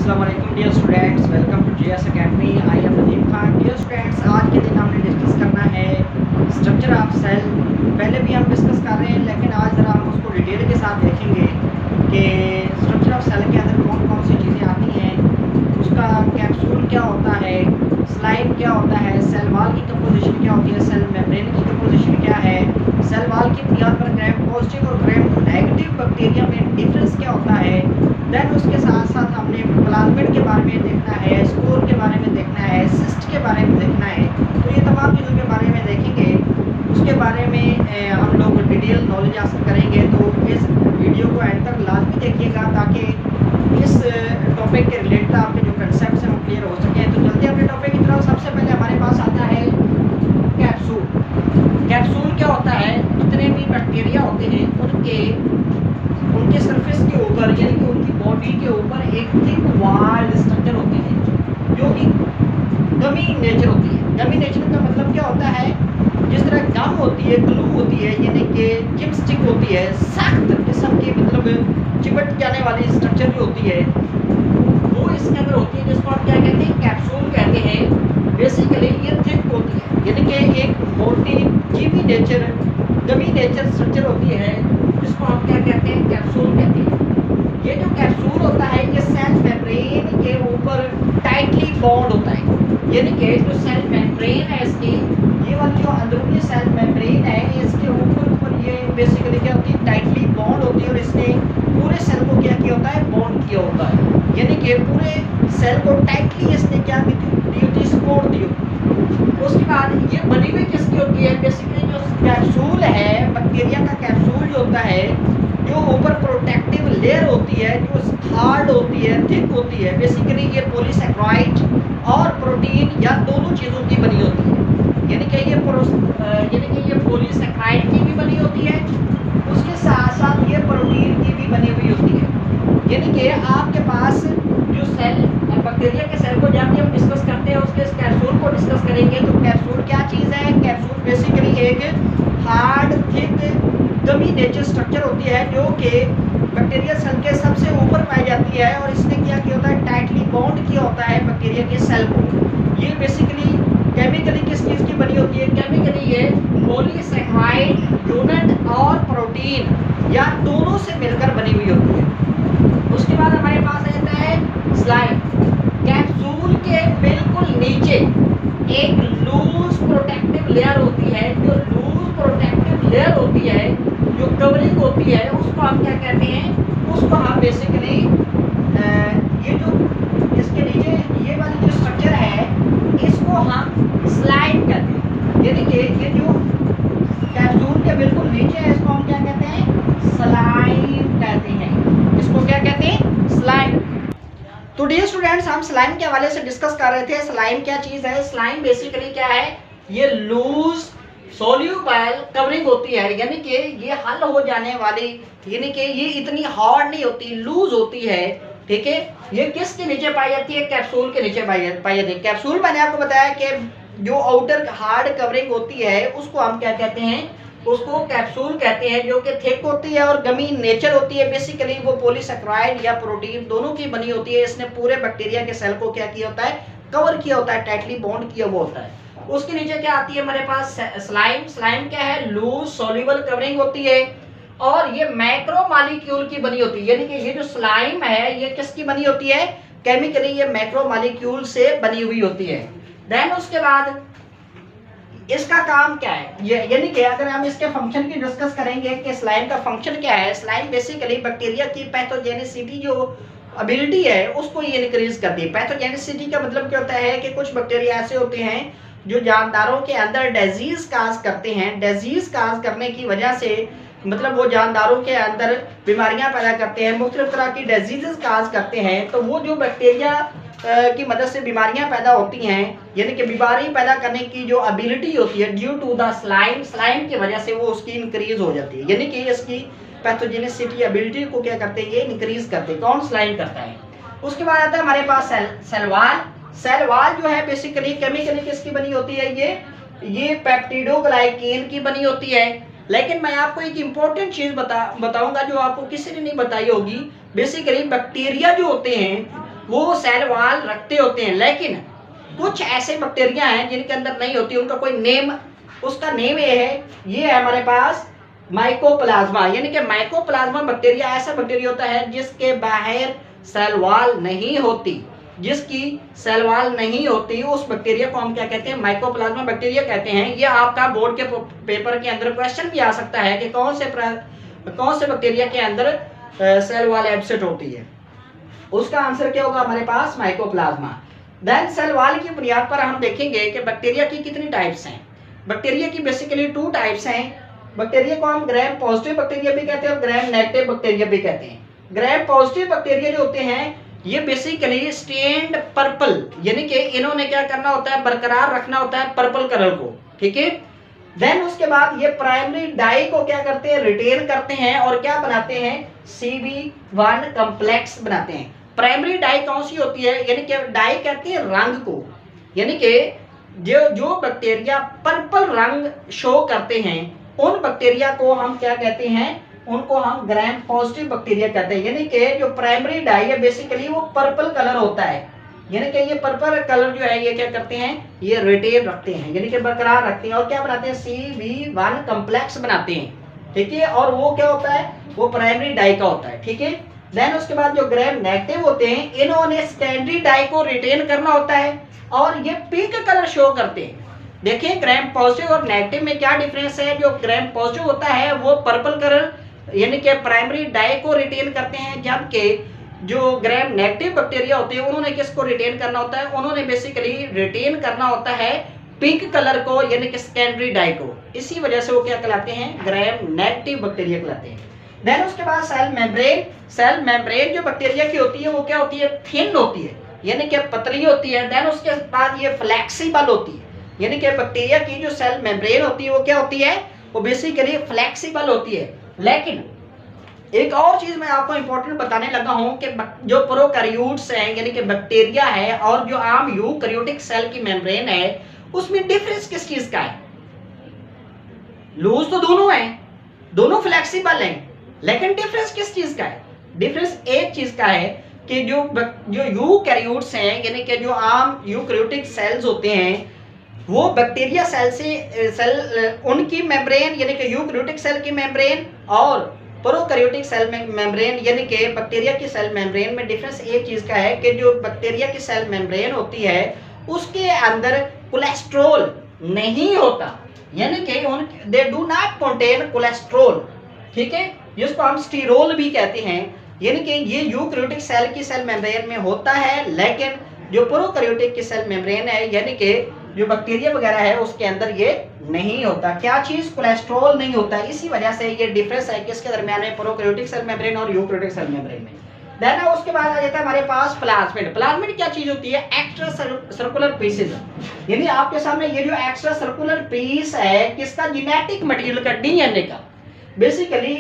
अस्सलाम वालेकुम dear students, welcome to GS academy. I am Nadeem Khan. Dear students, आज के दिन हमने डिस्कस करना है स्ट्रक्चर ऑफ सेल। पहले भी हम डिस्कस कर रहे हैं, लेकिन आज ज़रा हम उसको डिटेल के साथ देखेंगे कि स्ट्रक्चर ऑफ सेल के अंदर कौन कौन सी चीज़ें आती हैं, उसका कैप्सूल क्या होता है, स्लाइम क्या होता है, सेल वॉल की कंपोजिशन क्या होती है, सेल मेम्ब्रेन की कंपोजिशन क्या है, सेल वॉल की बुनियाद पर ग्राम पॉजिटिव और ग्राम नेगेटिव बैक्टीरिया में डिफरेंस क्या होता है। देन उसके साथ साथ हमने प्लाज्मिड के बारे में देखना है, स्पोर के बारे में देखना है, सिस्ट के बारे में देखना है। तो ये तमाम चीज़ों के बारे में देखेंगे, उसके बारे में हम लोग डिटेल नॉलेज हासिल करेंगे। तो इस वीडियो को एंड तक लाजमी देखिएगा ताकि इस टॉपिक के रिलेटेड आपके जो कंसेप्ट हैं वो क्लियर हो सके। तो जल्दी अपने टॉपिक की तरफ। सबसे पहले हमारे पास आता है कैप्सूल। कैप्सूल क्या होता है? जितने भी बैक्टीरिया होते हैं उनके सरफेस के ऊपर, यानी कि उनकी बॉडी के ऊपर एक थिक वॉल स्ट्रक्चर होती है जो कि गमी नेचर होती है। गमी नेचर का मतलब क्या होता है? जिस तरह गम होती है, ग्लू होती है, यानी कि चिपस्टिक होती है, सख्त किस्म की मतलब चिपट जाने वाली स्ट्रक्चर जो होती है वो इसके अंदर होती है, जिसको आप क्या कहते हैं? कैप्सूल कहते हैं। बेसिकली ये थिक होती है, यानी कि एक मोटी जीवी नेचर, गमी नेचर स्ट्रक्चर होती है, जिसको आप क्या कहते हैं? कैप्सूल कहते हैं। ये जो कैप्सूल होता है ये सेल मेम्ब्रेन के ऊपर टाइटली बॉन्ड होता है, यानी कि जो सेल मेम्ब्रेन है इसकी, ये वाली जो अंदरूनी सेल मेम्ब्रेन है इसके ऊपर ये बेसिकली क्या होती है? टाइटली बॉन्ड होती है और इसने पूरे सेल को क्या किया होता है? बॉन्ड किया होता है, यानी कि पूरे सेल को टाइटली इसने क्या दी होती है? सपोर्ट दी होती है। उसके बाद ये बनी हुई किसकी होती है? बेसिकली जो कैप्सूल है, बैक्टीरिया का कैप्सूल जो होता है, जो ऊपर प्रोटेक्टिव लेयर होती है, जो हार्ड होती है, थिक होती है, बेसिकली ये पॉलीसैकेराइड और प्रोटीन या दोनों चीज़ों की बनी होती है। यानी कि ये पॉलीसैकेराइड की भी बनी होती है, उसके साथ साथ ये प्रोटीन की भी बनी हुई होती है। यानी कि आपके पास जो सेल बैक्टीरिया के सेल को जब भी हम डिस्कस करते हैं उसके कैप्सूल को डिस्कस करेंगे। तो कैप्सूल क्या चीज़ है? कैप्सूल बेसिकली एक हार्ड थिक गमी नेचर स्ट्रक्चर होती है जो कि बैक्टीरिया सेल के सबसे ऊपर पाई जाती है और इसने क्या किया होता है? टाइटली बॉन्ड किया होता है बैक्टीरिया के सेल को। ये बेसिकली केमिकली किस चीज़ की बनी होती है? केमिकली ये पॉलीसैकेराइड यूनिट और प्रोटीन या दोनों से मिलकर बनी हुई होती है। उसके बाद हमारे पास आता है स्लाइम। कैप्सूल के बिल्कुल नीचे एक लूज प्रोटेक्टिव लेयर होती है। जो लूज प्रोटेक्टिव लेयर होती है, जो कवरिंग होती है, उसको हम क्या कहते हैं? उसको हम बेसिकली ये जो इसके नीचे ये वाली जो स्ट्रक्चर है इसको हम स्लाइम कहते हैं। यानी कि ये जो कैप्सूल के बिल्कुल नीचे है इसको हम क्या कहते हैं? स्लाइम कहते हैं। इसको क्या कहते हैं? स्लाइम। तो डियर स्टूडेंट्स, हम स्लाइम के हवाले से डिस्कस कर रहे थे। स्लाइम क्या चीज़ है? स्लाइम बेसिकली क्या है? ये लूज सोल्यूबल कवरिंग होती है, यानी कि ये हल हो जाने वाली, यानी कि ये इतनी हार्ड नहीं होती, लूज होती है। ठीक है, ये किसके नीचे पाई जाती है? कैप्सूल के नीचे पाई जाती है। कैप्सूल मैंने आपको बताया कि जो आउटर हार्ड कवरिंग होती है उसको हम क्या कहते हैं? उसको कैप्सूल कहते हैं, जो कि थिक होती है और गमी नेचर होती है। बेसिकली वो पॉलीसैकेराइड या प्रोटीन दोनों की बनी होती है। इसने पूरे बैक्टीरिया के सेल को क्या किया होता है? कवर किया होता है, टाइटली बॉन्ड किया हुआ होता है। उसके नीचे क्या आती है हमारे पास? स्लाइम। स्लाइम क्या है? लूज सोल्यूबल कवरिंग होती है और ये मैक्रोमॉलिक्यूल की बनी होती है। यानी कि ये जो स्लाइम है ये किसकी बनी होती है? केमिकली ये मैक्रोमॉलिक्यूल से बनी हुई होती है। देन उसके बाद इसका काम क्या है? यानी कि अगर हम इसके फंक्शन की डिस्कस करेंगे कि स्लाइम का फंक्शन क्या है। स्लाइम बेसिकली बैक्टीरिया की पैथोजेनिसिटी जो एबिलिटी है उसको ये इंक्रीज करती है। पैथोजेनिसिटी का मतलब क्या होता है कि कुछ बैक्टीरिया ऐसे होते हैं जो जानदारों के अंदर डिजीज काज करते हैं। डिजीज काज करने की वजह से मतलब वो जानदारों के अंदर बीमारियां पैदा करते हैं, मुख्तलिफ तरह की डिजीजेस काज करते हैं। तो वो जो बैक्टीरिया की मदद से बीमारियां पैदा होती हैं, यानी कि बीमारी पैदा करने की जो एबिलिटी होती है due to the slime, slime की वजह से वो उसकी इंक्रीज हो जाती है। यानी कि इसकी पैथोजेनिसिटी एबिलिटी को क्या करते हैं? ये इंक्रीज करते हैं। कौन? स्लाइम करता है। उसके बाद आता है हमारे पास सेल वॉल। सेल वॉल जो है बेसिकली केमिकली किसकी बनी होती है? ये पेप्टिडोग्लाइकेन की बनी होती है। लेकिन मैं आपको एक इम्पोर्टेंट चीज़ बताऊंगा जो आपको किसी ने नहीं बताई होगी। बेसिकली बैक्टीरिया जो होते हैं वो सेल वॉल रखते होते हैं, लेकिन कुछ ऐसे बैक्टीरिया हैं जिनके अंदर नहीं होती, उनका कोई नेम, उसका नेम ये है हमारे पास माइकोप्लाज्मा। यानी कि माइकोप्लाज्मा बैक्टीरिया ऐसा बैक्टीरिया होता है जिसके बाहर सेल वॉल नहीं होती, जिसकी सेल वॉल नहीं होती, उस बैक्टीरिया को हम क्या कहते हैं? माइकोप्लाज्मा बैक्टीरिया कहते हैं। ये आपका बोर्ड के पेपर के अंदर क्वेश्चन भी आ सकता है कि कौन से बैक्टीरिया के अंदर सेल वॉल एब्सेंट होती है। उसका आंसर क्या होगा हमारे पास? माइकोप्लाज्मा। देन सेल वॉल की बुनियाद पर हम देखेंगे कि बैक्टीरिया की कितनी टाइप्स हैं। बैक्टीरिया की बेसिकली 2 टाइप्स हैं। बैक्टीरिया को हम ग्राम पॉजिटिव बैक्टीरिया भी कहते हैं और ग्राम नेगेटिव बैक्टीरिया भी कहते हैं। ग्राम पॉजिटिव बैक्टीरिया जो होते हैं ये बेसिकली स्टेन्ड पर्पल, यानी कि इन्होंने क्या करना होता है? बरकरार रखना होता है पर्पल कलर को, ठीक है। देन उसके बाद ये प्राइमरी डाई को क्या करते हैं? रिटेन करते हैं और क्या बनाते हैं? CB1 कॉम्प्लेक्स बनाते हैं। प्राइमरी डाई कौन सी होती है? यानी कि डाई कहते हैं रंग को, यानी कि जो बैक्टीरिया पर्पल रंग शो करते हैं उन बैक्टीरिया को हम क्या कहते हैं? उनको हम ग्राम पॉजिटिव बैक्टीरिया कहते हैं। यानी कि जो प्राइमरी डाई है बेसिकली वो पर्पल कलर होता है, यानी कि ये पर्पल कलर जो है ये क्या करते हैं? ये रिटेन रखते हैं, यानी कि बरकरार रखते हैं और क्या बनाते हैं? CB1 कॉम्प्लेक्स बनाते हैं, ठीक है। और वो क्या होता है? वो प्राइमरी डाई का होता है, ठीक है। देन उसके बाद जो ग्राम नेगेटिव होते हैं इन्होंने सेकेंडरी डाई को रिटेन करना होता है और ये पिंक कलर शो करते हैं। देखिए ग्राम पॉजिटिव और नेगेटिव में क्या डिफरेंस है? जो ग्राम पॉजिटिव होता है वो पर्पल कलर यानी कि प्राइमरी डाई को रिटेन करते हैं, जबकि जो ग्राम नेगेटिव बैक्टीरिया होते हैं उन्होंने किसको रिटेन करना होता है? उन्होंने बेसिकली रिटेन करना होता है पिंक कलर को, यानी कि सेकेंडरी डाई को। इसी वजह से वो क्या कहलाते हैं? ग्राम नेगेटिव बैक्टीरिया कहलाते हैं। देन उसके बाद सेल मेम्ब्रेन। सेल मेम्ब्रेन जो बैक्टीरिया की होती है वो क्या होती है? थिन होती है, यानी कि पतली होती है। देन उसके बाद ये फ्लेक्सिबल होती है, यानी कि बैक्टीरिया की जो सेल मेम्ब्रेन होती है वो क्या होती है? वो बेसिकली फ्लेक्सिबल होती है। लेकिन एक और चीज मैं आपको इंपॉर्टेंट बताने लगा हूं कि जो प्रोकैरियोट्स हैं यानी कि बैक्टीरिया है और जो आम यूकैरियोटिक सेल की मेम्ब्रेन है उसमें डिफरेंस किस चीज का है? लूज तो दोनों हैं, दोनों फ्लेक्सिबल हैं, लेकिन डिफरेंस किस चीज का है? डिफरेंस एक चीज का है कि जो यूकैरियोट्स हैं यानी कि जो आम यूकैरियोटिक सेल्स होते हैं वो बैक्टीरिया सेल उनकी मेम्ब्रेन यानी कि यूकैरियोटिक सेल की मेम्ब्रेन और प्रोकैरियोटिक सेल में मेम्ब्रेन यानी कि बैक्टीरिया की सेल मेम्ब्रेन में डिफरेंस एक चीज का है कि जो बैक्टीरिया की सेल मेम्ब्रेन होती है उसके अंदर कोलेस्ट्रॉल नहीं होता, यानी कि they do not contain cholesterol, ठीक है, जिसको हम स्टीरोल भी कहते हैं। यानी कि ये यूकैरियोटिक सेल की सेल मेम्ब्रेन में होता है, लेकिन जो प्रोकैरियोटिक की सेल मेम्ब्रेन है यानी कि जो बैक्टीरिया वगैरह है उसके अंदर ये नहीं होता। क्या चीज? कोलेस्ट्रॉल नहीं होता। इसी वजह से ये डिफरेंस है किसके दरमियान है? प्रोकैरियोटिक सेल मेम्ब्रेन और यूकैरियोटिक सेल मेम्ब्रेन में। देन उसके बाद आ जाता है हमारे पास प्लाज्मिड। प्लाज्मिड क्या चीज होती है? एक्स्ट्रा सर्कुलर पीसेस, यानी आपके सामने ये जो एक्स्ट्रा सर्कुलर पीस है किसका? जेनेटिक मटेरियल का, डीएनए का। बेसिकली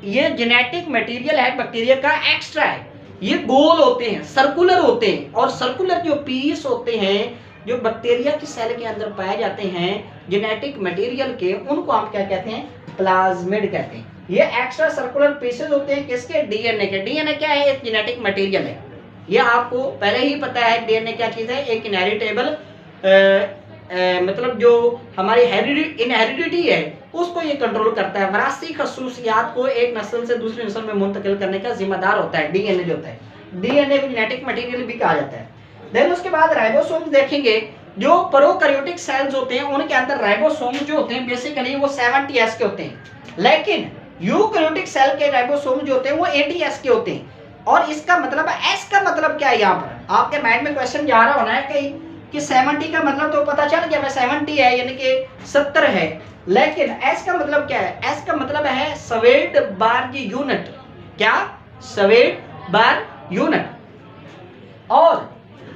ये जेनेटिक मटेरियल है बैक्टीरिया का, एक्स्ट्रा है। ये गोल होते हैं, सर्कुलर होते हैं, और सर्कुलर जो पीस होते हैं जो बैक्टीरिया की सेल के अंदर पाए जाते हैं जेनेटिक मटेरियल के, उनको हम क्या कहते हैं? प्लाज्मिड कहते हैं। ये एक्स्ट्रा सर्कुलर पीसेस होते हैं किसके? डीएनए के। डीएनए क्या है? एक जेनेटिक मटेरियल है। ये आपको पहले ही पता है डीएनए क्या चीज है? एक इनहेरिटेबल मतलब जो हमारी इनहेरिडिटी है उसको ये कंट्रोल करता है। वरासती खसूसियात को एक नस्ल से दूसरी नस्ल में मुंतकिल करने का जिम्मेदार होता है डीएनए जो होता है। डीएनए को जेनेटिक मटेरियल भी कहा जाता है। देन उसके बाद राइबोसोम देखेंगे। जो प्रोकैरियोटिक सेल्स होते हैं उनके अंदर राइबोसोम जो होते हैं बेसिकली वो 70S के होते हैं, लेकिन यूकैरियोटिक सेल के राइबोसोम जो होते हैं वो 80S के होते हैं। और इसका मतलब S का मतलब क्या है? यहाँ पर आपके माइंड में क्वेश्चन जा रहा होना है कि 70 का मतलब तो पता चल गया, 70 है यानी कि 70 है, लेकिन S का मतलब क्या है? S का मतलब है सवेट बार यूनिट। क्या? सवेट बार यूनिट। और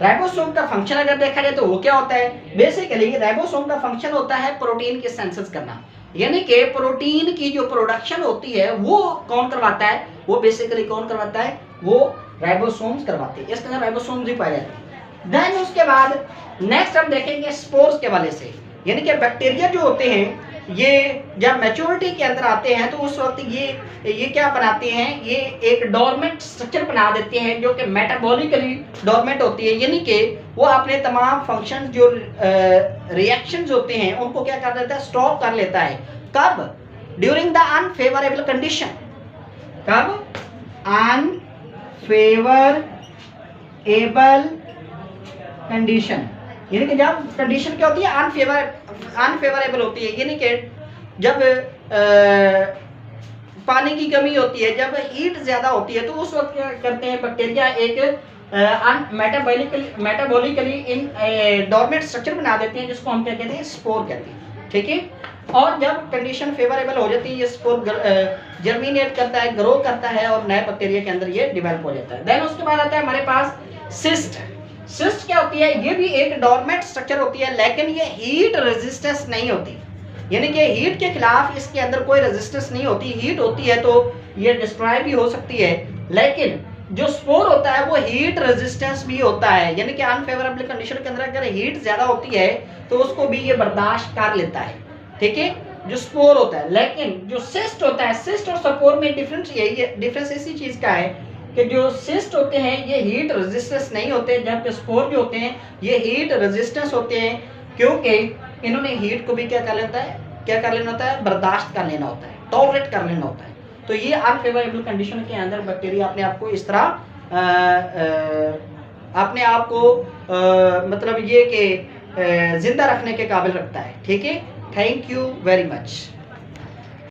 राइबोसोम का फंक्शन अगर देखा जाए तो वो क्या होता है? बेसिकली राइबोसोम का फंक्शन होता है प्रोटीन की सिंथेसिस करना, यानी कि प्रोटीन की जो प्रोडक्शन होती है वो कौन करवाता है? वो बेसिकली कौन करवाता है? वो राइबोसोम्स करवाते हैं। इसके अंदर राइबोसोम्स भी पाए जाते हैं। देन उसके बाद नेक्स्ट हम देखेंगे स्पोर्स के वाले से, यानी कि बैक्टीरिया जो होते हैं ये जब मैच्योरिटी के अंदर आते हैं तो उस वक्त ये क्या बनाते हैं, ये एक डोरमेंट स्ट्रक्चर बना देते हैं जो कि मेटाबॉलिकली डोरमेंट होती है, यानी कि वो अपने तमाम फंक्शन जो रिएक्शंस होते हैं उनको क्या कर देता है, स्टॉप कर लेता है। कब? During the unfavourable condition. कब? अनफेवरेबल कंडीशन, यानी कि जब कंडीशन क्या होती है, अनफेवरेबल होती है, यानी कि जब पानी की कमी होती है, जब हीट ज्यादा होती है, तो उस वक्त क्या करते हैं बैक्टीरिया, एक मेटाबॉलिकली इन डोरमेंट स्ट्रक्चर बना देते हैं जिसको हम क्या कहते हैं, स्पोर कहते हैं। ठीक है, और जब कंडीशन फेवरेबल हो जाती है ये स्पोर जर्मिनेट करता है, ग्रो करता है और नए बैक्टीरिया के अंदर ये डेवलप हो जाता है। देन उसके बाद आता है हमारे पास सिस्ट। सिस्ट क्या होती है, ये भी एक डोरमेंट स्ट्रक्चर होती है, लेकिन ये हीट रेजिस्टेंस नहीं होती, यानी कि हीट के खिलाफ इसके अंदर कोई रेजिस्टेंस नहीं होती। हीट होती है तो ये डिस्ट्रॉय भी हो सकती है, लेकिन जो स्पोर होता है वो हीट रेजिस्टेंस भी होता है, यानी कि अनफेवरेबल कंडीशन के अंदर अगर हीट ज्यादा होती है तो उसको भी ये बर्दाश्त कर लेता है। ठीक है, जो स्पोर होता है। लेकिन जो सिस्ट होता है, सिस्ट और स्पोर में डिफरेंस यही है, डिफरेंस इसी चीज का है कि जो सिस्ट होते हैं ये हीट रेजिस्टेंस नहीं होते, जबकि स्पोर जो होते हैं ये हीट रेजिस्टेंस होते हैं, क्योंकि इन्होंने हीट को भी क्या कर लेता है, क्या कर लेना होता है, बर्दाश्त कर लेना होता है, टॉलरेट कर लेना होता है। तो ये अनफेवरेबल कंडीशन के अंदर बैक्टीरिया अपने आप को इस तरह अपने आप को मतलब ये कि जिंदा रखने के काबिल रखता है। ठीक है, थैंक यू वेरी मच।